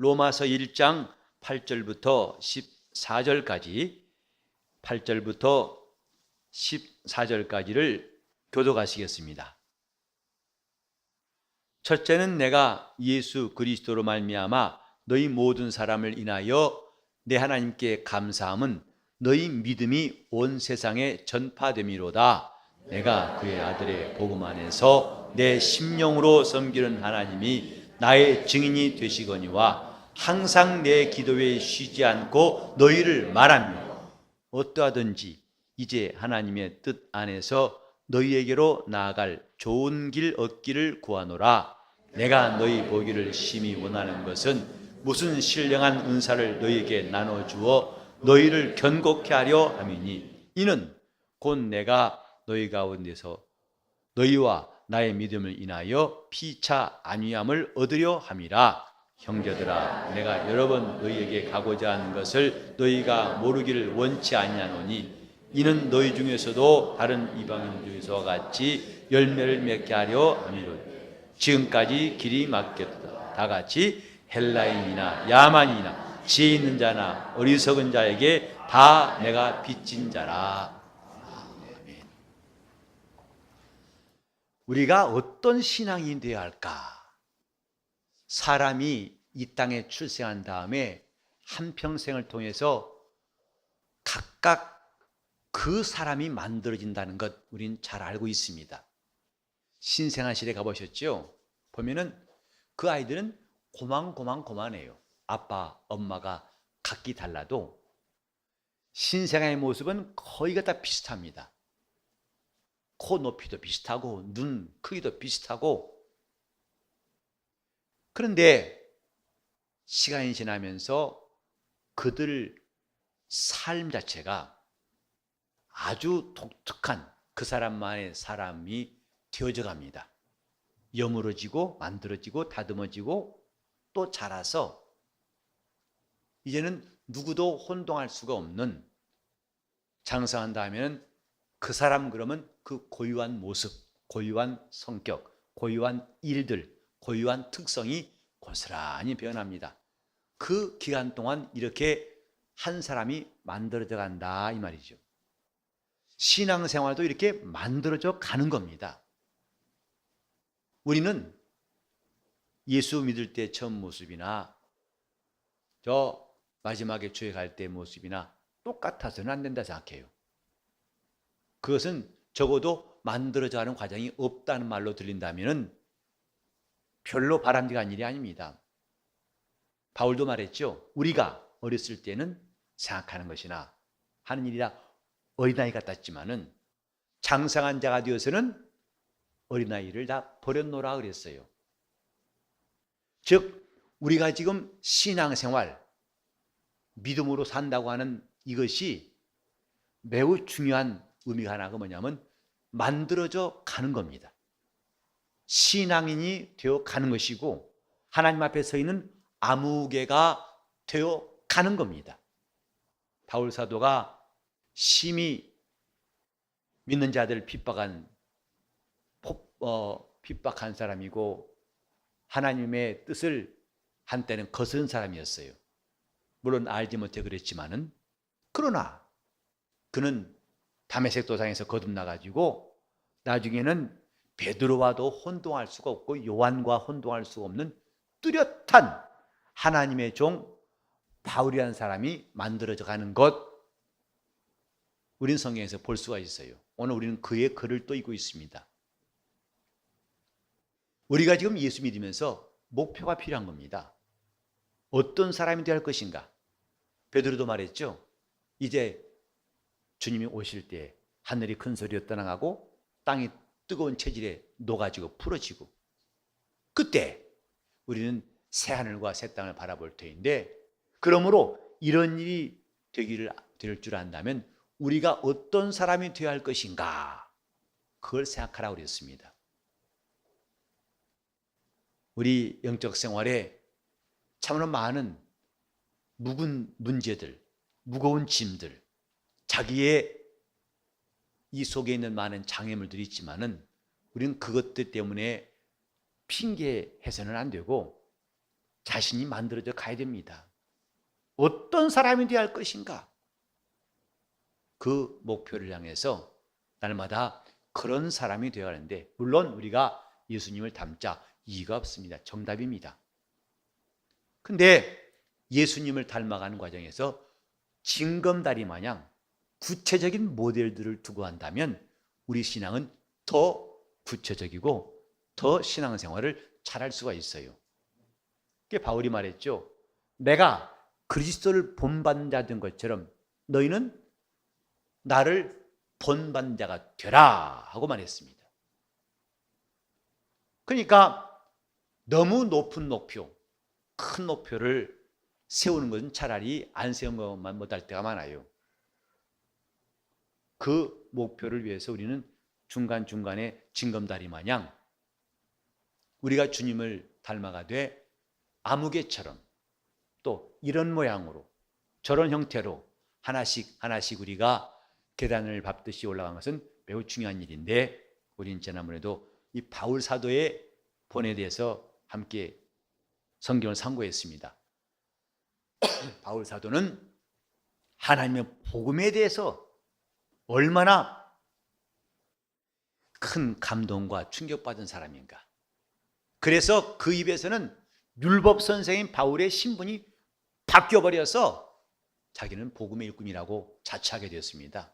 로마서 1장 8절부터 14절까지 8절부터 14절까지를 교독하시겠습니다. 첫째는 내가 예수 그리스도로 말미암아 너희 모든 사람을 인하여 내 하나님께 감사함은 너희 믿음이 온 세상에 전파됨이로다. 내가 그의 아들의 복음 안에서 내 심령으로 섬기는 하나님이 나의 증인이 되시거니와 항상 내 기도에 쉬지 않고 너희를 말하며 어떠하든지 이제 하나님의 뜻 안에서 너희에게로 나아갈 좋은 길 얻기를 구하노라. 내가 너희 보기를 심히 원하는 것은 무슨 신령한 은사를 너희에게 나눠주어 너희를 견고케 하려 함이니 이는 곧 내가 너희 가운데서 너희와 나의 믿음을 인하여 피차 안위함을 얻으려 함이라. 형제들아, 내가 여러 번 너희에게 가고자 하는 것을 너희가 모르기를 원치 아니하노니 이는 너희 중에서도 다른 이방인 중에서와 같이 열매를 맺게 하려 함이로니 지금까지 길이 막혔다. 다 같이 헬라인이나 야만이나 지혜 있는 자나 어리석은 자에게 다 내가 빚진 자라. 아멘. 우리가 어떤 신앙이 되어야 할까? 사람이 이 땅에 출생한 다음에 한평생을 통해서 각각 그 사람이 만들어진다는 것 우린 잘 알고 있습니다. 신생아실에 가보셨죠? 보면은 그 아이들은 고만해요. 아빠, 엄마가 각기 달라도 신생아의 모습은 거의가 다 비슷합니다. 코 높이도 비슷하고 눈 크기도 비슷하고. 그런데 시간이 지나면서 그들 삶 자체가 아주 독특한 그 사람만의 사람이 되어져 갑니다. 여물어지고 만들어지고 다듬어지고 또 자라서 이제는 누구도 혼동할 수가 없는, 장성한다 하면 그 사람 그러면 그 고유한 모습, 고유한 성격, 고유한 일들, 고유한 특성이 고스란히 변합니다. 그 기간 동안 이렇게 한 사람이 만들어져 간다 이 말이죠. 신앙생활도 이렇게 만들어져 가는 겁니다. 우리는 예수 믿을 때 처음 모습이나 저 마지막에 주에 갈 때 모습이나 똑같아서는 안 된다 생각해요. 그것은 적어도 만들어져 가는 과정이 없다는 말로 들린다면 별로 바람직한 일이 아닙니다. 바울도 말했죠. 우리가 어렸을 때는 생각하는 것이나 하는 일이라 어린아이 같았지만은 장성한 자가 되어서는 어린아이를 다 버렸노라 그랬어요. 즉 우리가 지금 신앙생활, 믿음으로 산다고 하는 이것이 매우 중요한 의미가 하나가 뭐냐면 만들어져 가는 겁니다. 신앙인이 되어 가는 것이고 하나님 앞에 서 있는 아무개가 되어 가는 겁니다. 바울 사도가 심히 믿는 자들을 핍박한 사람이고 하나님의 뜻을 한때는 거스른 사람이었어요. 물론 알지 못해 그랬지만은, 그러나 그는 다메섹 도상에서 거듭나가지고 나중에는 베드로와도 혼동할 수가 없고 요한과 혼동할 수가 없는 뚜렷한 하나님의 종 바울이라는 사람이 만들어져 가는 것, 우린 성경에서 볼 수가 있어요. 오늘 우리는 그의 글을 또 읽고 있습니다. 우리가 지금 예수 믿으면서 목표가 필요한 겁니다. 어떤 사람이 되어야 할 것인가? 베드로도 말했죠. 이제 주님이 오실 때 하늘이 큰 소리로 떠나가고 땅이 뜨거운 체질에 녹아지고 풀어지고, 그때 우리는 새 하늘과 새 땅을 바라볼 터인데, 그러므로 이런 일이 될 줄 안다면 우리가 어떤 사람이 되어야 할 것인가, 그걸 생각하라고 그랬습니다. 우리 영적 생활에 참으로 많은 묵은 문제들, 무거운 짐들, 자기의 이 속에 있는 많은 장애물들이 있지만은 우리는 그것들 때문에 핑계해서는 안 되고 자신이 만들어져 가야 됩니다. 어떤 사람이 되어야 할 것인가? 그 목표를 향해서 날마다 그런 사람이 되어야 하는데, 물론 우리가 예수님을 닮자 이유가 없습니다. 정답입니다. 근데 예수님을 닮아가는 과정에서 징검다리 마냥 구체적인 모델들을 두고 한다면 우리 신앙은 더 구체적이고 더 신앙생활을 잘할 수가 있어요. 그게 바울이 말했죠. 내가 그리스도를 본받는 자 된 것처럼 너희는 나를 본받는 자가 되라 하고 말했습니다. 그러니까 너무 높은 목표, 큰 목표를 세우는 것은 차라리 안 세운 것만 못할 때가 많아요. 그 목표를 위해서 우리는 중간중간에 징검다리 마냥 우리가 주님을 닮아가되 아무개처럼 또 이런 모양으로 저런 형태로 하나씩 하나씩 우리가 계단을 밟듯이 올라간 것은 매우 중요한 일인데, 우리는 지난번에도 이 바울 사도의 본에 대해서 함께 성경을 상고했습니다. 바울 사도는 하나님의 복음에 대해서 얼마나 큰 감동과 충격받은 사람인가. 그래서 그 입에서는 율법 선생인 바울의 신분이 바뀌어버려서 자기는 복음의 일꾼이라고 자처하게 되었습니다.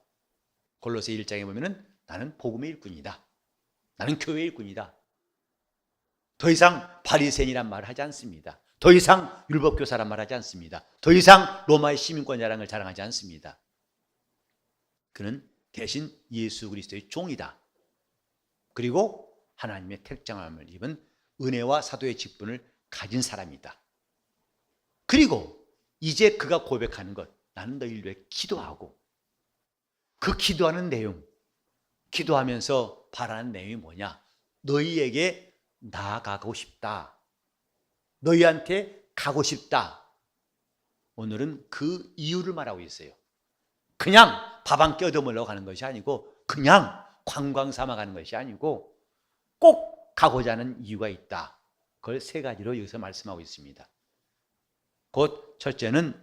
골로새 1장에 보면은 나는 복음의 일꾼이다. 나는 교회의 일꾼이다. 더 이상 바리새인이란 말을 하지 않습니다. 더 이상 율법교사란 말을 하지 않습니다. 더 이상 로마의 시민권 자랑을 자랑하지 않습니다. 그는 대신 예수 그리스도의 종이다. 그리고 하나님의 택정함을 입은 은혜와 사도의 직분을 가진 사람이다. 그리고 이제 그가 고백하는 것, 나는 너희를 위해 기도하고, 그 기도하는 내용, 기도하면서 바라는 내용이 뭐냐? 너희에게 나아가고 싶다. 너희한테 가고 싶다. 오늘은 그 이유를 말하고 있어요. 그냥 밥 한 끼 얻어먹으려고 가는 것이 아니고, 그냥 관광 삼아 가는 것이 아니고 꼭 가고자 하는 이유가 있다. 그걸 세 가지로 여기서 말씀하고 있습니다. 곧 첫째는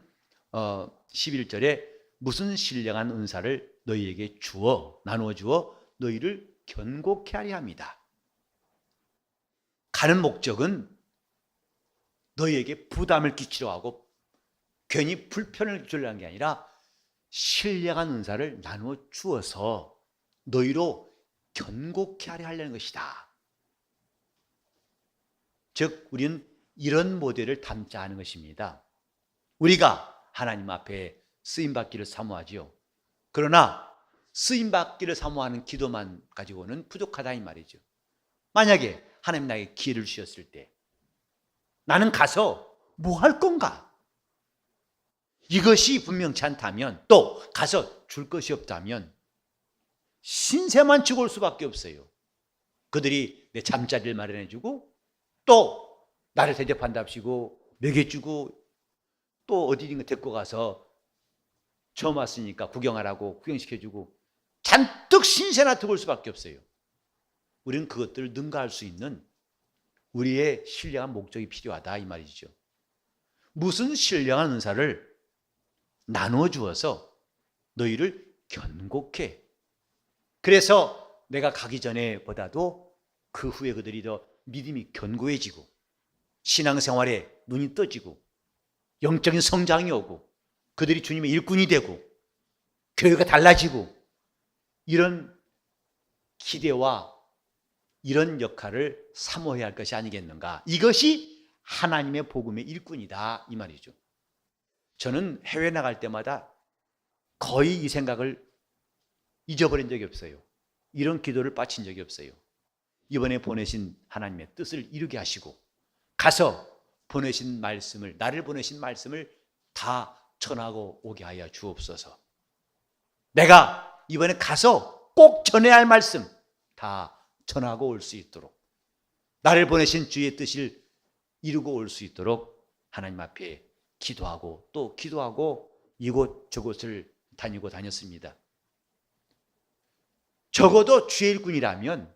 11절에 무슨 신령한 은사를 너희에게 주어 나누어 주어 너희를 견고케 하려 합니다. 가는 목적은 너희에게 부담을 끼치려 하고 괜히 불편을 주려고 하는 게 아니라 신령한 은사를 나누어 주어서 너희로 견고케 하려 하려는 것이다. 즉 우리는 이런 모델을 담자 하는 것입니다. 우리가 하나님 앞에 쓰임받기를 사모하지요. 그러나 쓰임받기를 사모하는 기도만 가지고는 부족하다 이 말이죠. 만약에 하나님 나에게 기회를 주셨을 때 나는 가서 뭐 할 건가? 이것이 분명치 않다면, 또 가서 줄 것이 없다면 신세만 지고 올 수밖에 없어요. 그들이 내 잠자리를 마련해 주고 또 나를 대접한답시고 먹여주고 또 어디든가 데리고 가서 처음 왔으니까 구경하라고 구경시켜주고 잔뜩 신세나 들고 올 수밖에 없어요. 우리는 그것들을 능가할 수 있는 우리의 신령한 목적이 필요하다 이 말이죠. 무슨 신령한 은사를 나누어 주어서 너희를 견고케, 그래서 내가 가기 전에 보다도 그 후에 그들이 더 믿음이 견고해지고 신앙생활에 눈이 떠지고 영적인 성장이 오고 그들이 주님의 일꾼이 되고 교회가 달라지고, 이런 기대와 이런 역할을 사모해야 할 것이 아니겠는가. 이것이 하나님의 복음의 일꾼이다 이 말이죠. 저는 해외 나갈 때마다 거의 이 생각을 잊어버린 적이 없어요. 이런 기도를 빠친 적이 없어요. 이번에 보내신 하나님의 뜻을 이루게 하시고 가서 보내신 말씀을, 나를 보내신 말씀을 다 전하고 오게 하여 주옵소서. 내가 이번에 가서 꼭 전해야 할 말씀 다 전하고 올 수 있도록, 나를 보내신 주의 뜻을 이루고 올 수 있도록 하나님 앞에 기도하고 또 기도하고 이곳 저곳을 다녔습니다. 적어도 주의 일꾼이라면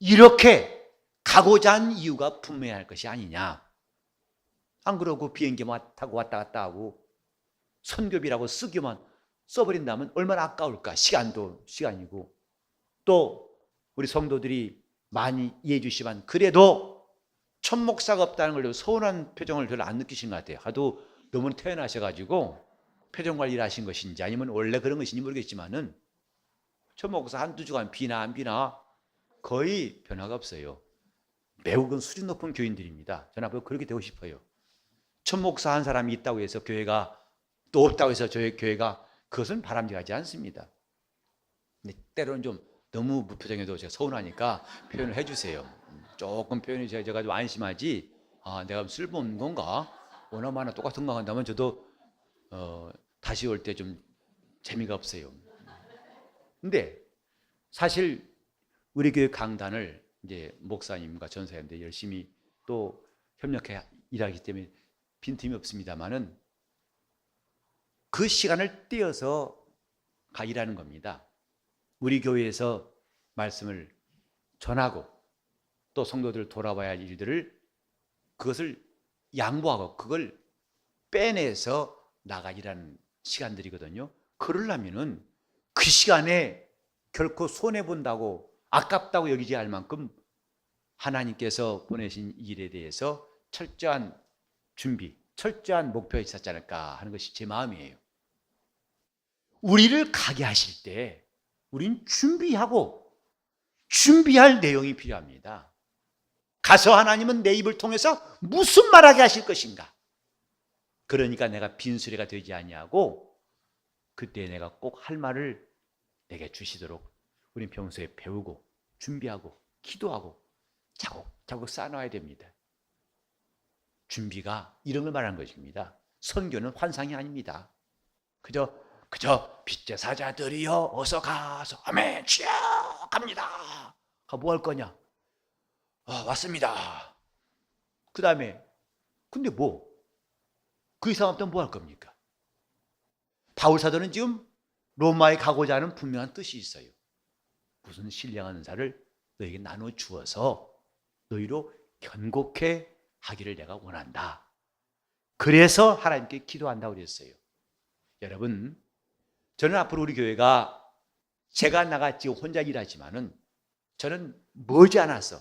이렇게 가고자 한 이유가 분명해야 할 것이 아니냐. 안 그러고 비행기만 타고 왔다 갔다 하고 선교비라고 쓰기만 써버린다면 얼마나 아까울까. 시간도 시간이고. 또 우리 성도들이 많이 이해해 주시지만 그래도 천목사가 없다는 걸 서운한 표정을 별로 안 느끼신 것 같아요. 하도 너무 태어나셔가지고 표정 관리를 하신 것인지 아니면 원래 그런 것인지 모르겠지만은 천목사 한두 주간 비나 안 비나 거의 변화가 없어요. 매우 그 수준 높은 교인들입니다. 저는 앞으로 그렇게 되고 싶어요. 천목사 한 사람이 있다고 해서 교회가 또 없다고 해서 저희 교회가 그것은 바람직하지 않습니다. 근데 때로는 좀 너무 무표정해도 제가 서운하니까 표현을 해주세요. 조금 표현이 제가 좀 안심하지. 아, 내가 쓸모없는 건가? 원어만은 똑같은 거 한다면 저도 다시 올 때 좀 재미가 없어요. 근데 사실 우리 교회 강단을 이제 목사님과 전사님들 열심히 또 협력해 일하기 때문에 빈틈이 없습니다만은 그 시간을 떼어서 일하는 겁니다. 우리 교회에서 말씀을 전하고 또 성도들 돌아봐야 할 일들을 그것을 양보하고 그걸 빼내서 나가기라는 시간들이거든요. 그러려면은 그 시간에 결코 손해본다고 아깝다고 여기지 않을 만큼 하나님께서 보내신 일에 대해서 철저한 준비, 철저한 목표가 있었지 않을까 하는 것이 제 마음이에요. 우리를 가게 하실 때 우린 준비할 내용이 필요합니다. 가서 하나님은 내 입을 통해서 무슨 말하게 하실 것인가. 그러니까 내가 빈수레가 되지 아니하고 그때 내가 꼭 할 말을 내게 주시도록 우린 평소에 배우고 준비하고 기도하고 차곡차곡 쌓아놔야 됩니다. 준비가 이런 걸 말하는 것입니다. 선교는 환상이 아닙니다. 그저 빛의 사자들이여 어서 가서 아멘 주여 갑니다. 뭐 할 거냐? 왔습니다. 그 다음에 근데 그 이상 없다면 뭐 할 겁니까? 바울 사도는 지금 로마에 가고자 하는 분명한 뜻이 있어요. 무슨 신령한 은사를 너에게 나눠 주어서 너희로 견고케 하기를 내가 원한다. 그래서 하나님께 기도한다고 그랬어요. 여러분, 저는 앞으로 우리 교회가 제가 나갔지 혼자 일하지만은 저는 머지않아서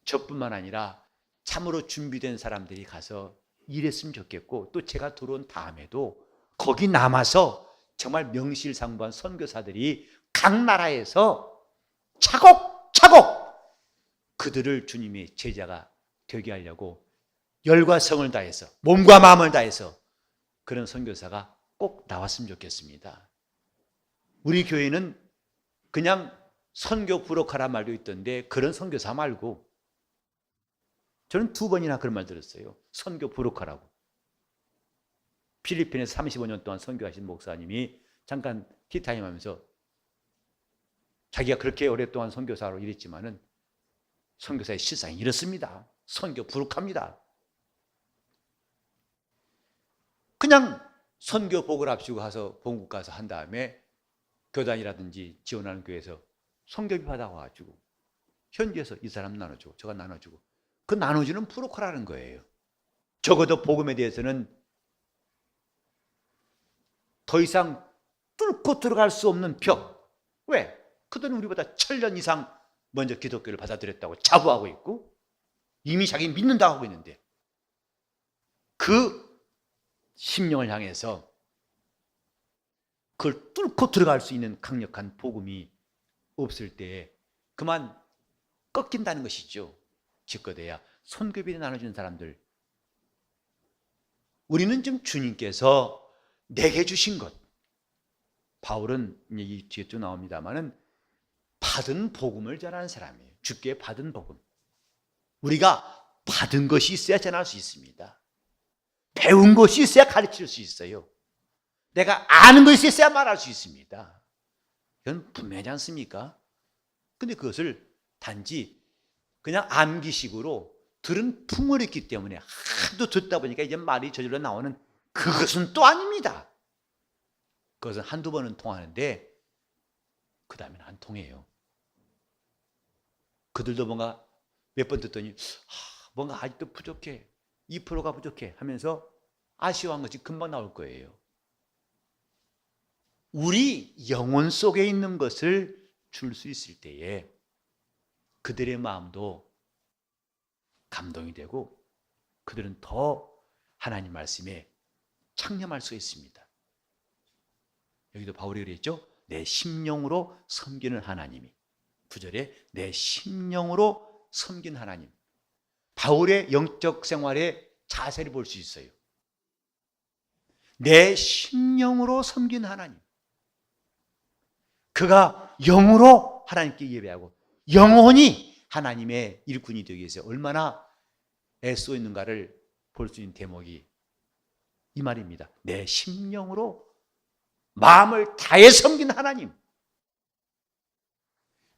저뿐만 아니라 참으로 준비된 사람들이 가서 일했으면 좋겠고 또 제가 들어온 다음에도 거기 남아서 정말 명실상부한 선교사들이 각 나라에서 차곡차곡 그들을 주님의 제자가 되게 하려고 열과 성을 다해서 몸과 마음을 다해서 그런 선교사가 꼭 나왔으면 좋겠습니다. 우리 교회는 그냥 선교 부록하란 말도 있던데 그런 선교사 말고 저는 2번이나 그런 말 들었어요. 선교 부록하라고. 필리핀에서 35년 동안 선교하신 목사님이 잠깐 티타임 하면서 자기가 그렇게 오랫동안 선교사로 일했지만은 선교사의 실상이 이렇습니다. 선교 부룩합니다. 그냥 선교 복을 앞시고 가서 본국 가서 한 다음에 교단이라든지 지원하는 교회에서 선교비 받아와가지고 현지에서 이 사람 나눠주고 저가 나눠주고 그 나눠주는 부룩하라는 거예요. 적어도 복음에 대해서는 더 이상 뚫고 들어갈 수 없는 벽. 왜? 그들은 우리보다 1000년 이상 먼저 기독교를 받아들였다고 자부하고 있고 이미 자기 믿는다고 하고 있는데 그 심령을 향해서 그걸 뚫고 들어갈 수 있는 강력한 복음이 없을 때 그만 꺾인다는 것이죠. 짓거대야 손급이 나눠주는 사람들. 우리는 지금 주님께서 내게 주신 것. 바울은 이 뒤에 또 나옵니다만은 받은 복음을 전하는 사람이에요. 주께 받은 복음. 우리가 받은 것이 있어야 전할 수 있습니다. 배운 것이 있어야 가르칠 수 있어요. 내가 아는 것이 있어야 말할 수 있습니다. 이건 분명하지 않습니까? 근데 그것을 단지 그냥 암기식으로 들은 풍을 했기 때문에 하도 듣다 보니까 이제 말이 저절로 나오는 그것은 또 아닙니다. 그것은 한두 번은 통하는데 그 다음에는 안 통해요. 그들도 뭔가 몇 번 듣더니 뭔가 아직도 부족해. 2%가 부족해 하면서 아쉬워한 것이 금방 나올 거예요. 우리 영혼 속에 있는 것을 줄 수 있을 때에 그들의 마음도 감동이 되고 그들은 더 하나님 말씀에 창념할 수 있습니다. 여기도 바울이 그랬죠. 내 심령으로 섬기는 하나님이. 9절에 내 심령으로 섬긴 하나님. 바울의 영적 생활의 자세를 볼 수 있어요. 내 심령으로 섬긴 하나님. 그가 영으로 하나님께 예배하고 영혼이 하나님의 일꾼이 되기 위해서 얼마나 애써 있는가를 볼 수 있는 대목이 이 말입니다. 내 심령으로 마음을 다해 섬긴 하나님.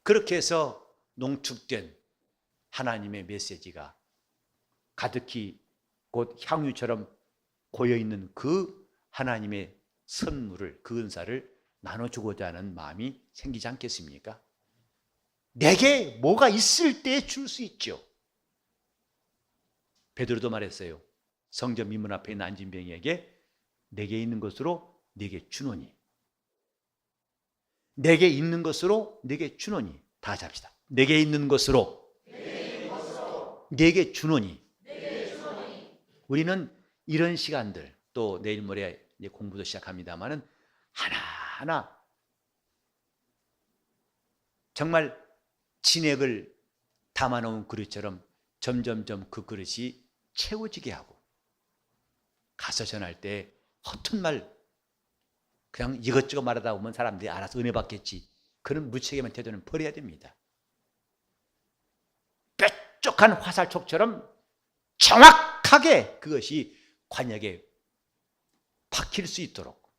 그렇게 해서 농축된 하나님의 메시지가 가득히 곧 향유처럼 고여있는 그 하나님의 선물을, 그 은사를 나눠주고자 하는 마음이 생기지 않겠습니까? 내게 뭐가 있을 때 줄 수 있죠. 베드로도 말했어요. 성전 미문 앞에 있는 안진병이에게 내게 있는 것으로 내게 주노니. 내게 있는 것으로 내게 주노니. 다 같이 합시다. 내게 있는 것으로 내게 주노니. 우리는 이런 시간들, 또 내일 모레 이제 공부도 시작합니다만은 하나하나 정말 진액을 담아놓은 그릇처럼 점점점 그 그릇이 채워지게 하고, 가서 전할 때 허튼 말 그냥 이것저것 말하다 보면 사람들이 알아서 은혜 받겠지, 그런 무책임한 태도는 버려야 됩니다. 뾰족한 화살촉처럼 정확하게 그것이 관역에 박힐 수 있도록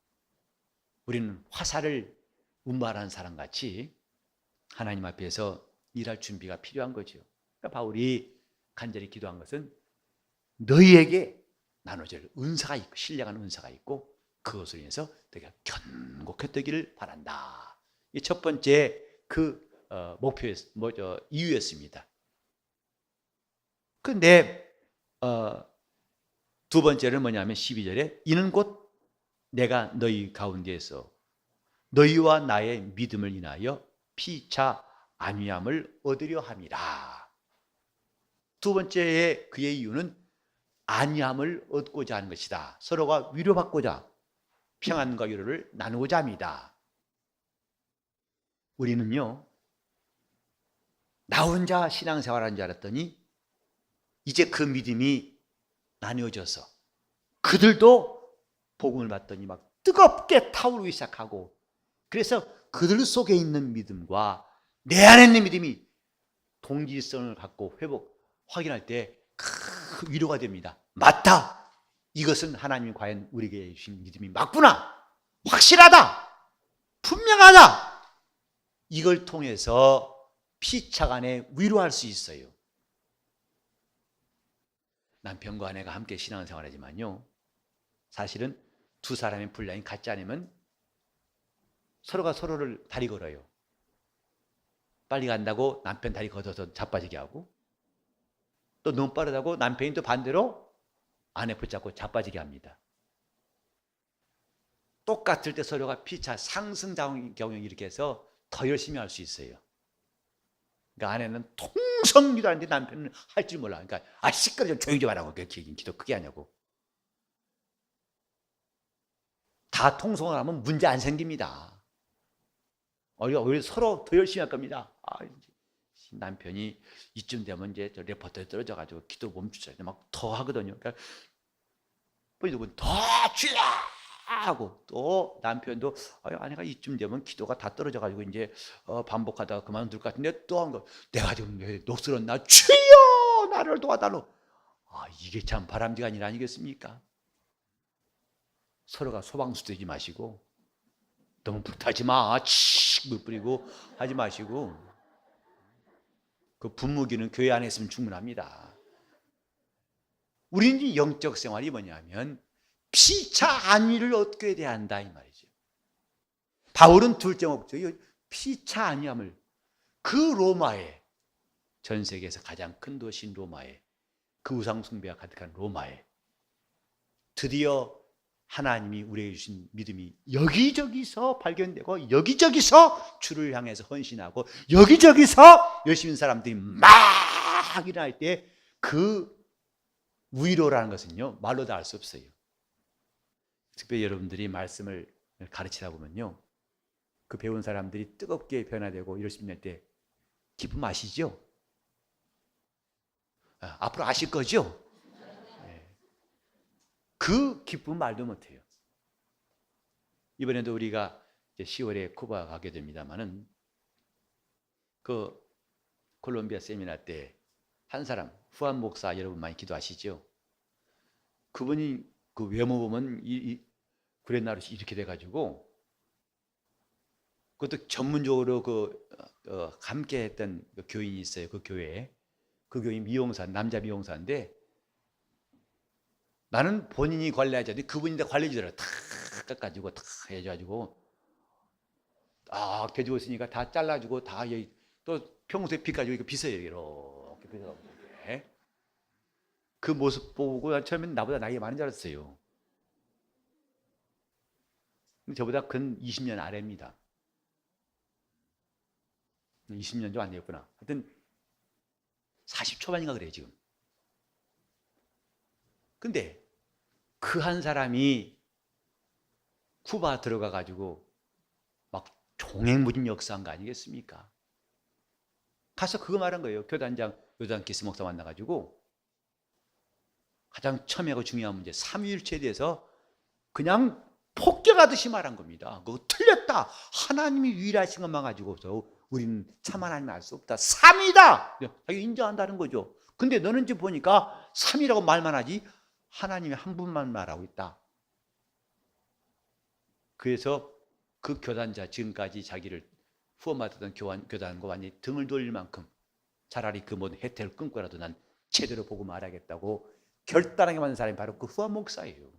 우리는 화살을 운반하는 사람같이 하나님 앞에서 일할 준비가 필요한 거죠. 그러니까 바울이 간절히 기도한 것은 너희에게 나눠질 은사가 있고, 신령한 은사가 있고, 그것을 인해서 너희가 견고해지기를 바란다. 이 첫 번째 그 이유였습니다. 그런데 두 번째는 뭐냐면 12절에 이는 곧 내가 너희 가운데에서 너희와 나의 믿음을 인하여 피차 안위함을 얻으려 함이라. 두 번째의 그의 이유는 안위함을 얻고자 하는 것이다. 서로가 위로받고자, 평안과 위로를 나누고자 합니다. 우리는요, 나 혼자 신앙생활하는 줄 알았더니 이제 그 믿음이 나뉘어져서 그들도 복음을 받더니 막 뜨겁게 타오르기 시작하고, 그래서 그들 속에 있는 믿음과 내 안에 있는 믿음이 동질성을 갖고 확인할 때 큰 위로가 됩니다. 맞다! 이것은 하나님이 과연 우리에게 주신 믿음이 맞구나! 확실하다! 분명하다! 이걸 통해서 피차간에 위로할 수 있어요. 남편과 아내가 함께 신앙생활 하지만요, 사실은 두 사람의 분량이 같지 않으면 서로가 서로를 다리 걸어요. 빨리 간다고 남편 다리 걷어서 자빠지게 하고, 또 너무 빠르다고 남편이 또 반대로 아내 붙잡고 자빠지게 합니다. 똑같을 때 서로가 피차 상승작용이 이렇게 해서 더 열심히 할 수 있어요. 그러니까 아내는 통성 기도하는데 남편은 할 줄 몰라. 그러니까 시끄러 좀 조용히 좀 하라고. 그렇게 기도 크게 하냐고. 다 통성을 하면 문제 안 생깁니다. 오히려 서로 더 열심히 할 겁니다. 남편이 이쯤 되면 이제 저 레퍼토리에 떨어져가지고 기도 멈추자 막 더 하거든요. 그러니까 누군 더 주야 하고, 또 남편도 아내가 이쯤 되면 기도가 다 떨어져가지고 이제 반복하다가 그만둘 것 같은데 또 한 거, 내가 지금 녹슬은 나 주여 나를 도와달라. 이게 참 바람직한 일 아니겠습니까? 서로가 소방수 되지 마시고, 너무 불타지 마, 물 뿌리고 하지 마시고, 그 분무기는 교회 안에 있으면 충분합니다. 우리는 영적 생활이 뭐냐면 피차 안위를 얻게 돼야 한다 이 말이죠. 바울은 둘째 목적이 피차 안위함을, 그 로마에, 전 세계에서 가장 큰 도시인 로마에 그 우상 숭배가 가득한 로마에 드디어 하나님이 우리에게 주신 믿음이 여기저기서 발견되고 여기저기서 주를 향해서 헌신하고 여기저기서 열심히 사람들이 막 일어날 때 그 위로라는 것은요 말로 다 알 수 없어요. 특별히 여러분들이 말씀을 가르치다 보면요 그 배운 사람들이 뜨겁게 변화되고 열심히 할 때 기쁨 아시죠? 앞으로 아실 거죠? 그 기쁨 말도 못해요. 이번에도 우리가 이제 10월에 쿠바 가게 됩니다만은 그 콜롬비아 세미나 때 한 사람 후안 목사 여러분 많이 기도하시죠? 그분이 그 외모 보면 이 구렛나룻이 이렇게 돼가지고 그것도 전문적으로 함께 했던 그 교인이 있어요. 그 교회에 그 교인 미용사 남자 미용사인데 나는 본인이 관리하지 않는데 그분이 다 관리해주더라고요. 탁 깎아주고 탁 해줘가지고 개주고 있으니까 다 잘라주고 다 여기 또 평소에 빗가지고 이거 빗어요. 이렇게 빗어가지고 그 모습 보고 처음엔 나보다 나이가 많은 줄 알았어요. 저보다 근 20년 아래입니다. 20년 좀 안 되었구나. 하여튼 40 초반인가 그래요 지금. 근데 그 한 사람이 쿠바 들어가 가지고 막 종횡무진 역사한 거 아니겠습니까? 가서 그거 말한 거예요. 교단장 요단키스 목사 만나 가지고 가장 첨예하고 중요한 문제 삼위일체에 대해서 그냥 폭격하듯이 말한 겁니다. 그거 틀렸다. 하나님이 유일하신 것만 가지고서 우리는 참 하나님을 알 수 없다. 삼위다. 자기 인정한다는 거죠. 근데 너는 지금 보니까 삼위라고 말만 하지 하나님이 한 분만 말하고 있다. 그래서 그 교단자 지금까지 자기를 후원받았던 교단과 완전히 등을 돌릴 만큼 차라리 그 모든 혜택을 끊고라도 난 제대로 보고 말하겠다고 결단하게 만든 사람이 바로 그 후원 목사예요.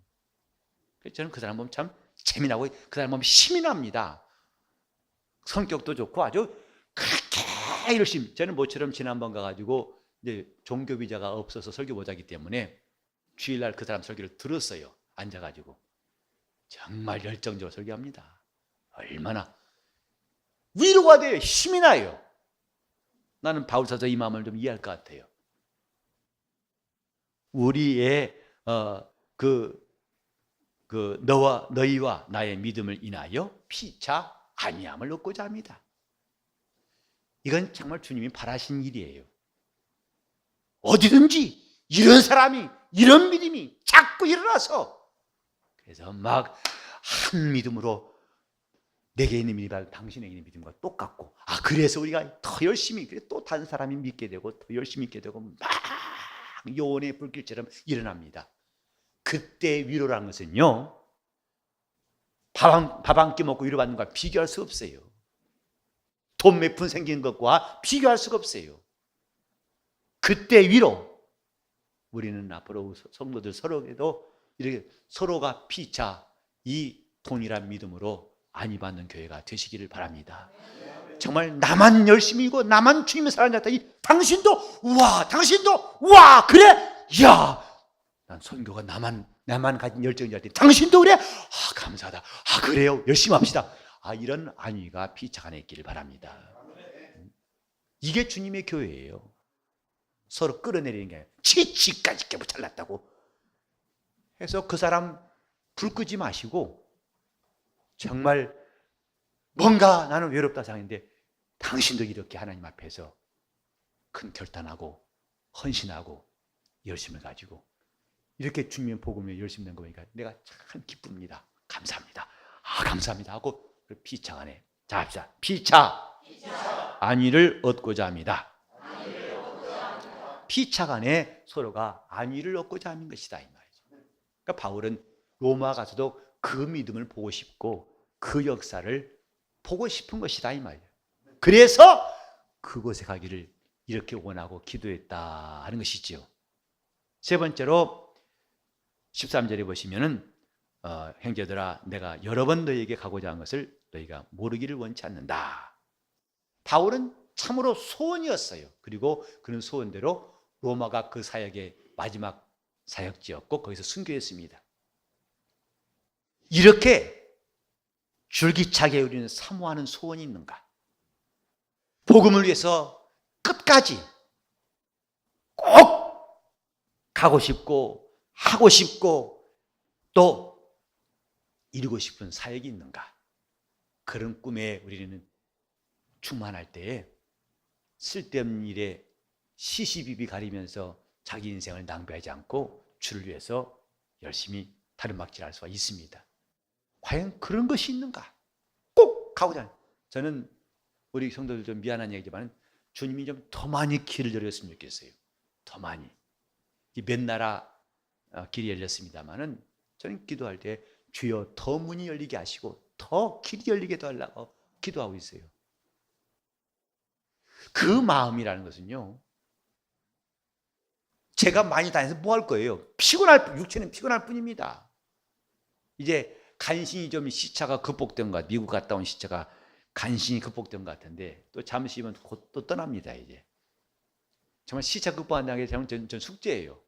그래서 저는 그 사람 보면 참 재미나고 그 사람 보면 힘이 납니다. 성격도 좋고 아주 그렇게 열심히. 저는 모처럼 지난번 가가지고 이제 종교 비자가 없어서 설교 못하기 때문에 주일날 그 사람 설교를 들었어요. 앉아가지고 정말 열정적으로 설교합니다. 얼마나 위로가 돼요. 힘이 나요. 나는 바울사서 이 마음을 좀 이해할 것 같아요. 우리의 너희와 나의 믿음을 인하여 피차 아니함을 얻고자 합니다. 이건 정말 주님이 바라신 일이에요. 어디든지 이런 사람이 이런 믿음이 자꾸 일어나서 그래서 막 한 믿음으로 내게 있는 믿음이 당신에게 있는 믿음과 똑같고 그래서 우리가 더 열심히 또 다른 사람이 믿게 되고 더 열심히 믿게 되고 막 요원의 불길처럼 일어납니다. 그때 위로라는 것은요 밥 한 끼 먹고 위로받는 것과 비교할 수 없어요. 돈 몇 푼 생긴 것과 비교할 수가 없어요. 그때 위로 우리는 앞으로 성도들 서로에도 이렇게 서로가 피차 이 동일한 믿음으로 안위받는 교회가 되시기를 바랍니다. 정말 나만 열심히 이고 나만 주님을 사랑했더니 당신도 우와 그래? 야, 난 선교가 나만 가진 열정이 할 때 당신도 그래? 감사하다. 그래요. 열심히 합시다. 이런 안위가 피차가 있기를 바랍니다. 이게 주님의 교회예요. 서로 끌어내리는 게 아니라 지까지 깨고 잘났다고 해서 그 사람 불 끄지 마시고 정말 뭔가 나는 외롭다 생각했는데 당신도 이렇게 하나님 앞에서 큰 결단하고 헌신하고 열심을 가지고 이렇게 주님의 복음에 열심히 된 거 보니까 내가 참 기쁩니다. 감사합니다. 감사합니다 하고 피차 안에 자 합시다. 피차 안위를 얻고자 합니다. 피차 간에 서로가 안위를 얻고자 하는 것이다 이 말이죠. 그러니까 바울은 로마 가서도 그 믿음을 보고 싶고 그 역사를 보고 싶은 것이다 이 말이에요. 그래서 그곳에 가기를 이렇게 원하고 기도했다 하는 것이지요. 세 번째로 13절에 보시면은 형제들아 내가 여러 번 너희에게 가고자 한 것을 너희가 모르기를 원치 않는다. 바울은 참으로 소원이었어요. 그리고 그런 소원대로 로마가 그 사역에 마지막 사역지였고 거기서 순교했습니다. 이렇게 줄기차게 우리는 사모하는 소원이 있는가? 복음을 위해서 끝까지 꼭 가고 싶고 하고 싶고 또 이루고 싶은 사역이 있는가? 그런 꿈에 우리는 충만할 때에 쓸데없는 일에 시시비비 가리면서 자기 인생을 낭비하지 않고 주를 위해서 열심히 다름막질할 수가 있습니다. 과연 그런 것이 있는가? 꼭 가고자 하는. 저는 우리 성도들 좀 미안한 얘기지만 주님이 좀 더 많이 길을 열었으면 좋겠어요. 더 많이. 몇 나라 길이 열렸습니다만은 저는 기도할 때 주여 더 문이 열리게 하시고 더 길이 열리게 해달라고 기도하고 있어요. 그 마음이라는 것은요, 제가 많이 다녀서 뭐 할 거예요? 육체는 피곤할 뿐입니다. 이제 간신히 좀 시차가 극복된 것 같아요. 미국 갔다 온 시차가 간신히 극복된 것 같은데 또 잠시면 곧 또 떠납니다. 이제 정말 시차 극복한다는 게 전 숙제예요.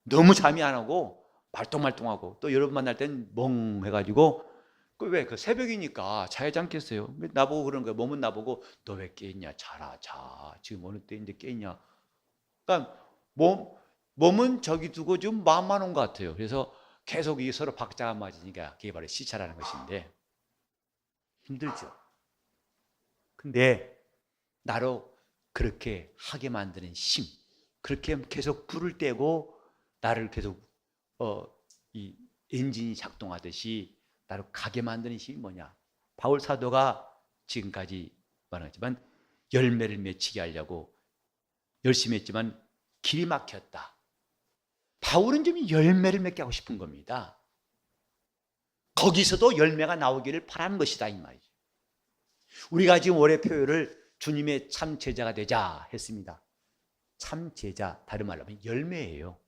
너무 잠이 안 오고 말똥말똥하고 또 여러분 만날 땐 멍해가지고 그 새벽이니까 자야지 않겠어요? 나보고 그런 거예요. 몸은 나보고 너 왜 깨있냐? 자라 자. 지금 어느 때인데 깨있냐? 그러니까 몸은 저기 두고 좀 마음만 온 것 같아요. 그래서 계속 이 서로 박자가 맞으니까 그게 바로 시차라는 것인데 힘들죠. 근데 나로 그렇게 하게 만드는 힘, 그렇게 계속 불을 떼고 나를 계속 이 엔진이 작동하듯이 나를 가게 만드는 힘이 뭐냐? 바울 사도가 지금까지 말했지만 열매를 맺히게 하려고 열심히 했지만 길이 막혔다. 바울은 좀 열매를 맺게 하고 싶은 겁니다. 거기서도 열매가 나오기를 바라는 것이다 이 말이죠. 우리가 지금 올해 표현을 주님의 참 제자가 되자 했습니다. 참 제자, 다른 말로 하면 열매예요.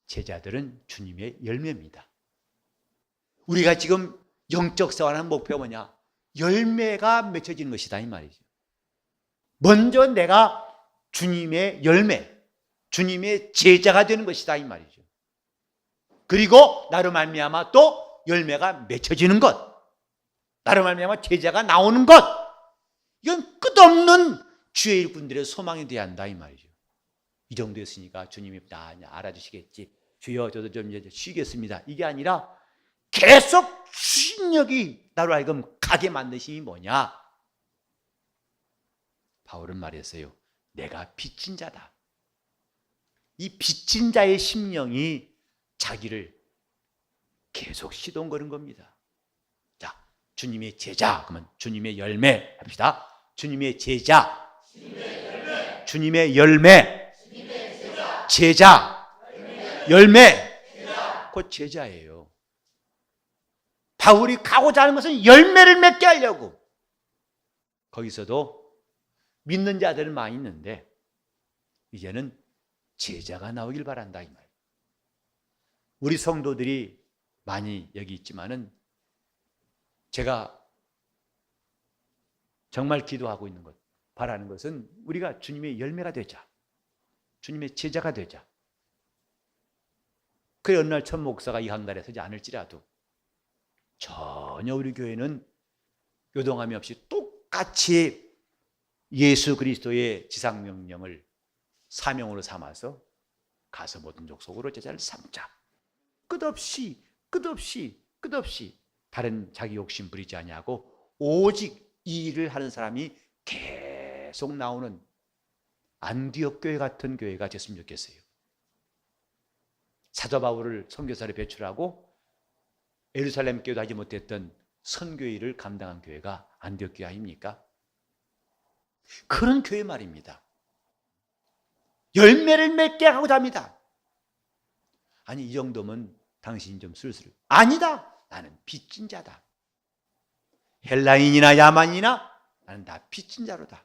제자들은 주님의 열매입니다. 우리가 지금 영적 생활하는 목표가 뭐냐? 열매가 맺혀지는 것이다 이 말이죠. 먼저 내가 주님의 열매, 주님의 제자가 되는 것이다 이 말이죠. 그리고 나로 말미암아 또 열매가 맺혀지는 것, 나로 말미암아 제자가 나오는 것, 이건 끝없는 주의 일꾼들의 소망이 되어야 한다 이 말이죠. 이 정도였으니까 주님이 알아주시겠지. 주여 저도 좀 이제 쉬겠습니다. 이게 아니라 계속 추진력이 나로 하여금 가게 만든 힘이 뭐냐? 바울은 말했어요. 내가 빚진 자다. 이 빚진 자의 심령이 자기를 계속 시동거는 겁니다. 자, 주님의 제자, 그러면 주님의 열매 합시다. 주님의 제자, 주님의 열매, 제자, 열매, 곧 제자예요. 바울이 가고자 하는 것은 열매를 맺게 하려고. 거기서도 믿는 자들은 많이 있는데 이제는 제자가 나오길 바란다 이 말. 우리 성도들이 많이 여기 있지만은 제가 정말 기도하고 있는 것, 바라는 것은 우리가 주님의 열매가 되자. 주님의 제자가 되자. 그 어느 날 천 목사가 이 강단에 서지 않을지라도 전혀 우리 교회는 요동함이 없이 똑같이 예수 그리스도의 지상명령을 사명으로 삼아서 가서 모든 족속으로 제자를 삼자. 끝없이 다른 자기 욕심 부리지 아니하고 오직 이 일을 하는 사람이 계속 나오는 안디옥 교회 같은 교회가 됐으면 좋겠어요. 사도 바울을 선교사로 배출하고 예루살렘 교회도 하지 못했던 선교일을 감당한 교회가 안디옥 교회 아닙니까? 그런 교회 말입니다. 열매를 맺게 하고자 합니다. 아니 이 정도면 당신이 좀 슬슬 아니다. 나는 빚진 자다. 헬라인이나 야만이나 나는 다 빚진 자로다.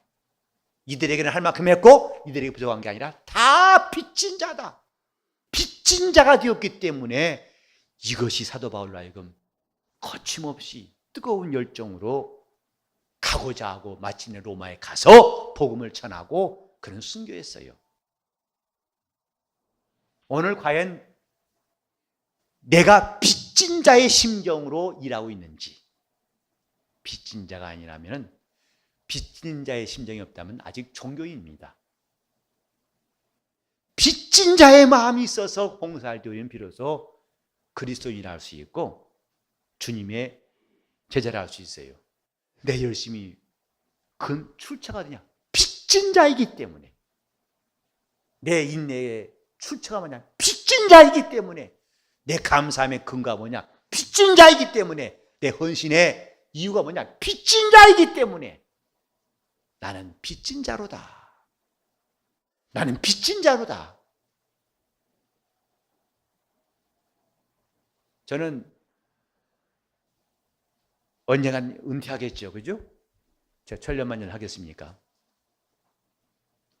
이들에게는 할 만큼 했고 이들에게 부족한 게 아니라 다 빚진 자다. 빚진 자가 되었기 때문에 이것이 사도 바울로 하여금 거침없이 뜨거운 열정으로 가고자 하고 마침내 로마에 가서 복음을 전하고 그런 순교했어요. 오늘 과연 내가 빚진 자의 심정으로 일하고 있는지. 빚진 자가 아니라면, 빚진 자의 심정이 없다면 아직 종교인입니다. 빚진 자의 마음이 있어서 봉사할 때 우리는 비로소 그리스도인이라 할 수 있고 주님의 제자라 할 수 있어요. 내 열심히 그 출처가 어디냐? 빚진 자이기 때문에. 내 인내의 출처가 뭐냐? 빚진 자이기 때문에. 내 감사함의 근거가 뭐냐? 빚진 자이기 때문에. 내 헌신의 이유가 뭐냐? 빚진 자이기 때문에. 나는 빚진 자로다. 나는 빚진 자로다. 저는 언젠간 은퇴하겠죠. 그죠? 제가 천년만년 하겠습니까?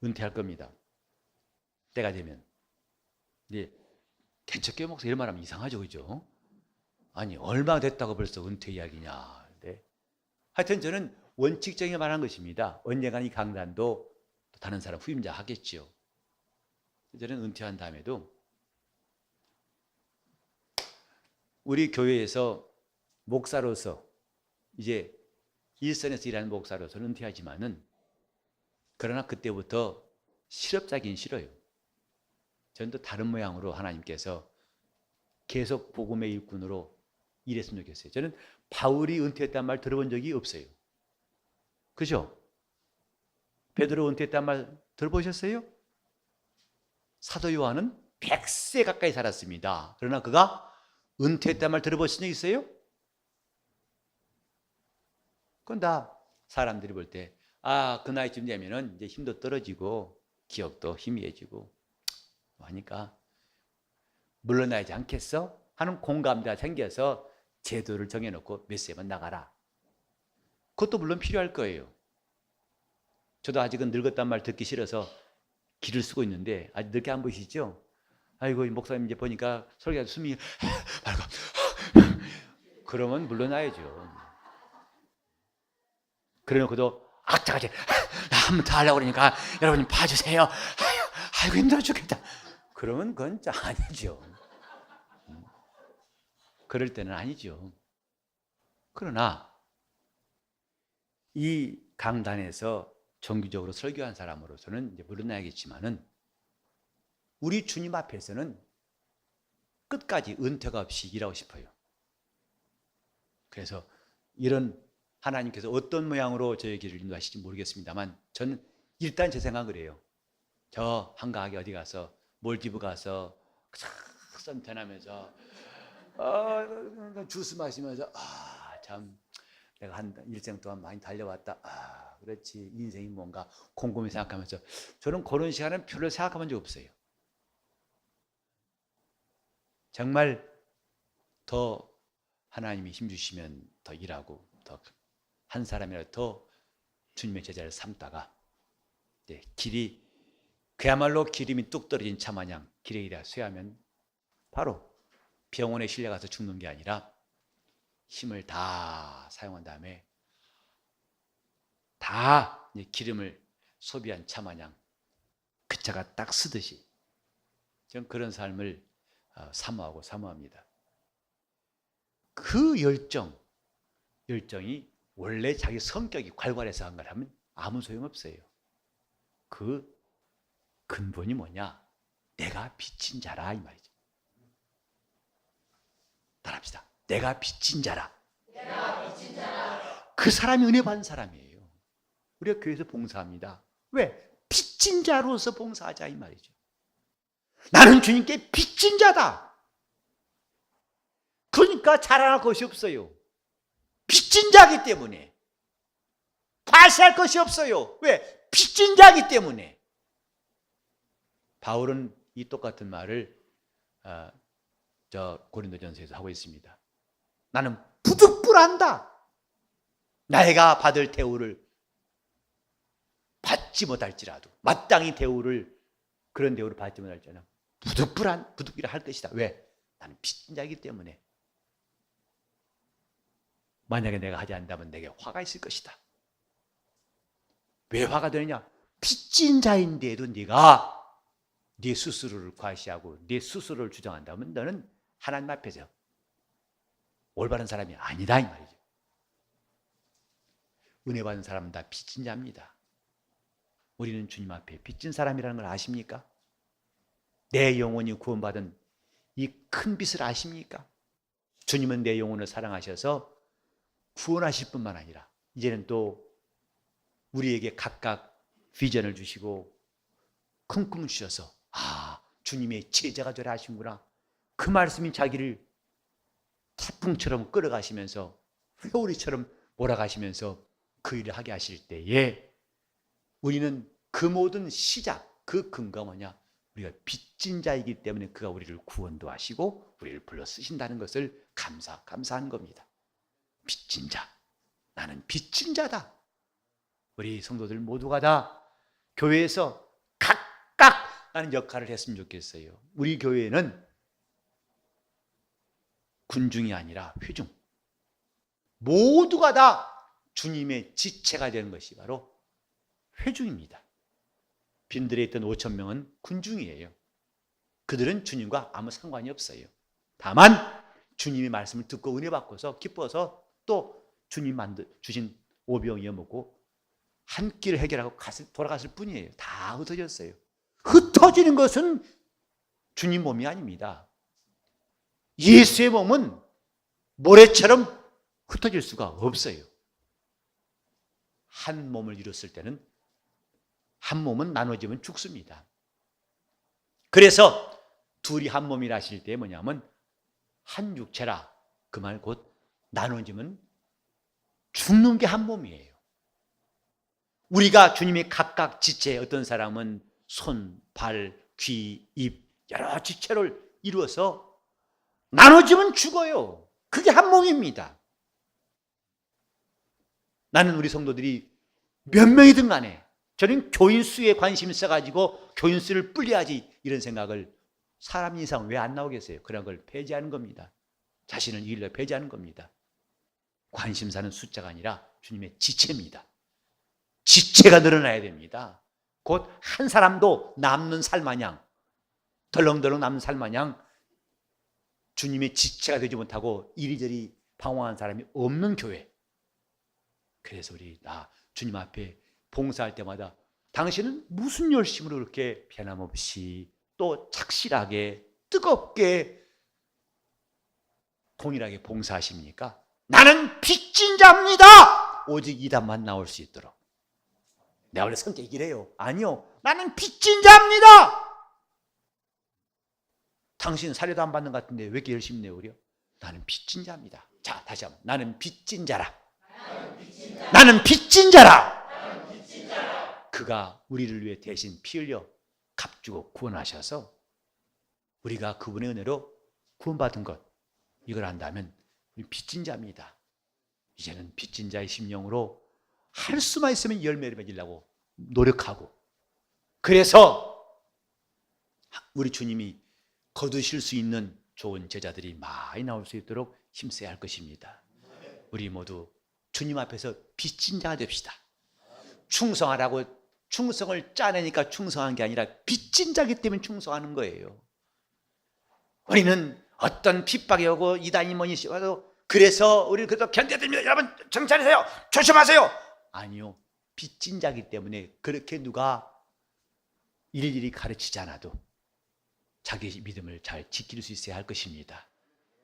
은퇴할 겁니다. 때가 되면. 이제 개척교회 목사 이런 말 하면 이상하죠. 그죠? 아니 얼마 됐다고 벌써 은퇴 이야기냐. 네. 하여튼 저는 원칙적인 말한 것입니다. 언젠간 이 강단도 다른 사람 후임자 하겠죠. 저는 은퇴한 다음에도 우리 교회에서 목사로서 이제 일선에서 일하는 목사로서는 은퇴하지만은 그러나 그때부터 실업자긴 싫어요. 저는 또 다른 모양으로 하나님께서 계속 복음의 일꾼으로 일했으면 좋겠어요. 저는 바울이 은퇴했다는 말 들어본 적이 없어요. 그죠? 베드로 은퇴했다는 말 들어보셨어요? 사도 요한은 100세 가까이 살았습니다. 그러나 그가 은퇴했다는 말 들어보신 적 있어요? 그건 다 사람들이 볼 때, 아, 그 나이쯤 되면은 이제 힘도 떨어지고 기억도 희미해지고 하니까 물러나지 않겠어? 하는 공감대가 생겨서 제도를 정해놓고 몇 세만 나가라. 그것도 물론 필요할 거예요. 저도 아직은 늙었단 말 듣기 싫어서 기를 쓰고 있는데 아직 늙게 안 보이시죠? 아이고 목사님 이제 보니까 설교하다 숨이 말고 그러면 물러나야죠. 그래놓고도 악자같이 나 한 번 더 하려고 그러니까 여러분 봐주세요. 아이고 힘들어 죽겠다. 그러면 그건 아니죠. 그럴 때는 아니죠. 그러나 이 강단에서 정기적으로 설교한 사람으로서는 이제 물러나야겠지만은 우리 주님 앞에서는 끝까지 은퇴가 없이 일하고 싶어요. 그래서 이런 하나님께서 어떤 모양으로 저의 길을 인도하실지 모르겠습니다만 저는 일단 제 생각을 해요. 저 한가하게 어디 가서 몰디브 가서 선탠하면서 주스 마시면서 참 내가 한 일생 동안 많이 달려왔다. 그렇지 인생이 뭔가 곰곰이 생각하면서 저는 그런 시간은 별로 생각해본 적 없어요. 정말 더 하나님이 힘주시면 더 일하고 더 한 사람이라도 더 주님의 제자를 삼다가 길이 그야말로 기름이 뚝 떨어진 차 마냥 길에 이래 쇠하면 바로 병원에 실려가서 죽는 게 아니라 힘을 다 사용한 다음에 다 기름을 소비한 차 마냥 그 차가 딱 쓰듯이 저는 그런 삶을 사모하고 사모합니다. 그 열정이 원래 자기 성격이 괄괄해서 한 거라면 아무 소용없어요. 그 근본이 뭐냐? 내가 빚진 자라 이 말이죠. 따라합시다. 내가 빚진 자라. 그 사람이 은혜 받은 사람이에요. 우리가 교회에서 봉사합니다. 왜? 빚진 자로서 봉사하자 이 말이죠. 나는 주님께 빚진 자다. 그러니까 자랑할 것이 없어요. 빚진 자기 때문에. 과시할 것이 없어요. 왜? 빚진 자기 때문에. 바울은 이 똑같은 말을 저 고린도전서에서 하고 있습니다. 나는 부득불한다. 내가 받을 대우를 받지 못할지라도 마땅히 그런 대우를 받지 못할지라도 부득불이라 할 것이다. 왜? 나는 빚진 자이기 때문에. 만약에 내가 하지 않는다면 내게 화가 있을 것이다. 왜 화가 되느냐? 빚진 자인데도 네가 네 스스로를 과시하고 네 스스로를 주장한다면 너는 하나님 앞에서 올바른 사람이 아니다 이 말이죠. 은혜 받은 사람은 다 빚진 자입니다. 우리는 주님 앞에 빚진 사람이라는 걸 아십니까? 내 영혼이 구원받은 이 큰 빚을 아십니까? 주님은 내 영혼을 사랑하셔서 구원하실 뿐만 아니라 이제는 또 우리에게 각각 비전을 주시고 큰 꿈을 주셔서 주님의 제자가 되라 하신구나. 그 말씀이 자기를 태풍처럼 끌어가시면서 회오리처럼 몰아가시면서 그 일을 하게 하실 때에 우리는 그 모든 시작, 그 근거가 뭐냐? 우리가 빚진 자이기 때문에 그가 우리를 구원도 하시고 우리를 불러 쓰신다는 것을 감사한 겁니다. 빚진 자, 나는 빚진 자다. 우리 성도들 모두가 다 교회에서 각각 하는 역할을 했으면 좋겠어요. 우리 교회는 군중이 아니라 회중, 모두가 다 주님의 지체가 되는 것이 바로 회중입니다. 빈들에 있던 5천 명은 군중이에요. 그들은 주님과 아무 상관이 없어요. 다만 주님의 말씀을 듣고 은혜 받고서 기뻐서 또 주님 주신 오병 이어먹고 한 끼를 해결하고 돌아갔을 뿐이에요. 다 흩어졌어요. 흩어지는 것은 주님 몸이 아닙니다. 예수의 몸은 모래처럼 흩어질 수가 없어요. 한 몸을 이뤘을 때는 한 몸은 나눠지면 죽습니다. 그래서 둘이 한 몸이라 하실 때 뭐냐면 한 육체라, 그 말 곧 나눠지면 죽는 게 한 몸이에요. 우리가 주님의 각각 지체, 어떤 사람은 손, 발, 귀, 입 여러 지체를 이루어서 나눠지면 죽어요. 그게 한 몸입니다. 나는 우리 성도들이 몇 명이든 간에 저는 교인 수에 관심이 있어가지고 교인 수를 불려야지 이런 생각을 사람 이상 왜 안 나오겠어요? 그런 걸 폐지하는 겁니다. 자신을 일러 폐지하는 겁니다. 관심사는 숫자가 아니라 주님의 지체입니다. 지체가 늘어나야 됩니다. 곧 한 사람도 남는 살마냥, 덜렁덜렁 남는 살마냥 주님의 지체가 되지 못하고 이리저리 방황한 사람이 없는 교회. 그래서 우리 주님 앞에 봉사할 때마다 당신은 무슨 열심으로 그렇게 변함없이 또 착실하게 뜨겁게 동일하게 봉사하십니까? 나는 빚진 자입니다. 오직 이 답만 나올 수 있도록. 내가 원래 성격이 이래요. 아니요. 나는 빚진 자입니다. 당신 사례도 안 받는 것 같은데 왜 이렇게 열심히 내오려? 나는 빚진 자입니다. 자, 다시 한번. 나는 빚진 자라. 나는 빚진 자라. 그가 우리를 위해 대신 피 흘려 값주고 구원하셔서 우리가 그분의 은혜로 구원받은 것, 이걸 안다면 우리 빚진 자입니다. 이제는 빚진 자의 심령으로 할 수만 있으면 열매를 맺으려고 노력하고, 그래서 우리 주님이 거두실 수 있는 좋은 제자들이 많이 나올 수 있도록 힘써야 할 것입니다. 우리 모두 주님 앞에서 빚진 자가 됩시다. 충성하라고 충성을 짜내니까 충성한 게 아니라 빚진 자기 때문에 충성하는 거예요. 우리는 어떤 핍박이 오고 이단이 뭐니 와도 그래서 우리는 그래도 견뎌듭니다. 여러분 정찰하세요. 조심하세요. 아니요. 빚진 자기 때문에 그렇게 누가 일일이 가르치지 않아도 자기 믿음을 잘 지킬 수 있어야 할 것입니다.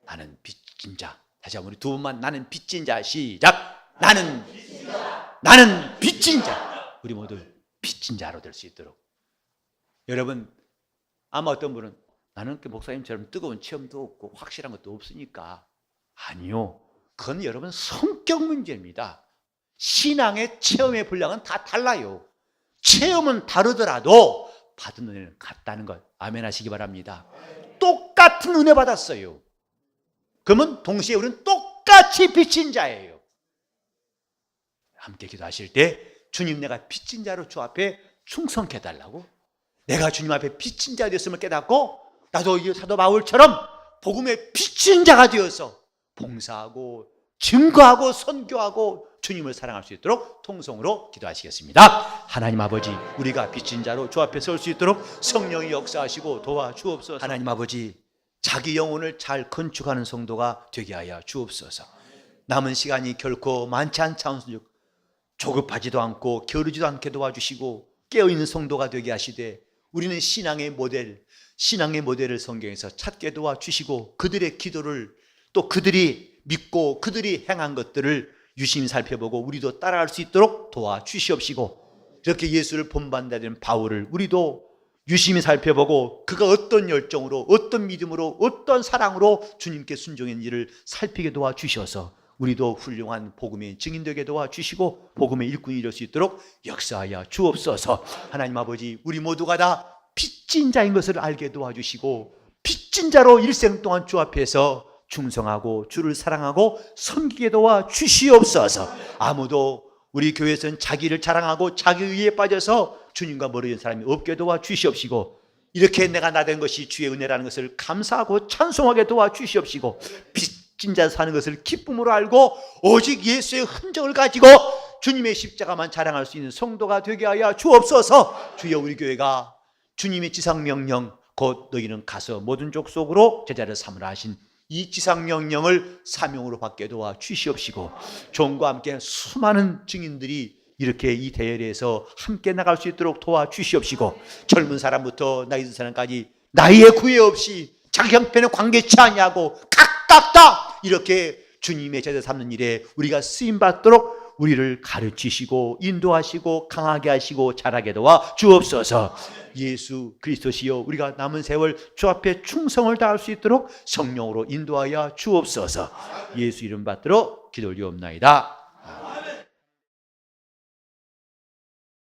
나는 빚진 자. 다시 한번 우리 두 번만. 나는 빚진 자. 시작. 나는 빚진 자. 우리 모두 빚진 자로 될 수 있도록. 여러분, 아마 어떤 분은 나는 목사님처럼 뜨거운 체험도 없고 확실한 것도 없으니까. 아니요. 그건 여러분 성격 문제입니다. 신앙의 체험의 분량은 다 달라요. 체험은 다르더라도 받은 은혜는 같다는 것. 아멘 하시기 바랍니다. 똑같은 은혜 받았어요. 그러면 동시에 우리는 똑같이 빚진 자예요. 함께 기도하실 때 주님, 내가 빚진 자로 주 앞에 충성케 해달라고. 내가 주님 앞에 빚진 자 되었음을 깨닫고 나도 이 사도 바울처럼 복음의 빚진 자가 되어서 봉사하고 증거하고 선교하고 주님을 사랑할 수 있도록 통성으로 기도하시겠습니다. 하나님 아버지, 우리가 빚진 자로 주 앞에 설 수 있도록 성령이 역사하시고 도와주옵소서. 하나님 아버지, 자기 영혼을 잘 건축하는 성도가 되게 하여 주옵소서. 남은 시간이 결코 많지 않사온즉 조급하지도 않고 게으르지도 않게 도와주시고 깨어있는 성도가 되게 하시되, 우리는 신앙의 모델을 성경에서 찾게 도와주시고, 그들의 기도를 또 그들이 믿고 그들이 행한 것들을 유심히 살펴보고 우리도 따라갈 수 있도록 도와주시옵시고, 이렇게 예수를 본받는 바울을 우리도 유심히 살펴보고 그가 어떤 열정으로, 어떤 믿음으로, 어떤 사랑으로 주님께 순종했는지를 살피게 도와주셔서 우리도 훌륭한 복음의 증인되게 도와주시고 복음의 일꾼이 될 수 있도록 역사하여 주옵소서. 하나님 아버지, 우리 모두가 다 빚진 자인 것을 알게 도와주시고, 빚진 자로 일생 동안 주 앞에서 충성하고 주를 사랑하고 섬기게 도와주시옵소서. 아무도 우리 교회에서는 자기를 자랑하고 자기의에 빠져서 주님과 멀어진 사람이 없게 도와주시옵시고, 이렇게 내가 나된 것이 주의 은혜라는 것을 감사하고 찬송하게 도와주시옵시고, 빚진 자 사는 것을 기쁨으로 알고 오직 예수의 흔적을 가지고 주님의 십자가만 자랑할 수 있는 성도가 되게 하여 주옵소서. 주여, 우리 교회가 주님의 지상명령, 곧 너희는 가서 모든 족속으로 제자를 삼으라 하신 이 지상명령을 사명으로 받게 도와주시옵시고, 종과 함께 수많은 증인들이 이렇게 이 대열에서 함께 나갈 수 있도록 도와주시옵시고, 젊은 사람부터 나이 든 사람까지 나이에 구애 없이 자기 형편에 관계치 아니하고 각각 다 이렇게 주님의 제자 삼는 일에 우리가 쓰임받도록 우리를 가르치시고 인도하시고 강하게 하시고 잘하게 도와 주옵소서. 예수 그리스도시여, 우리가 남은 세월 주 앞에 충성을 다할 수 있도록 성령으로 인도하여 주옵소서. 예수 이름 받들어 기도 올리옵나이다.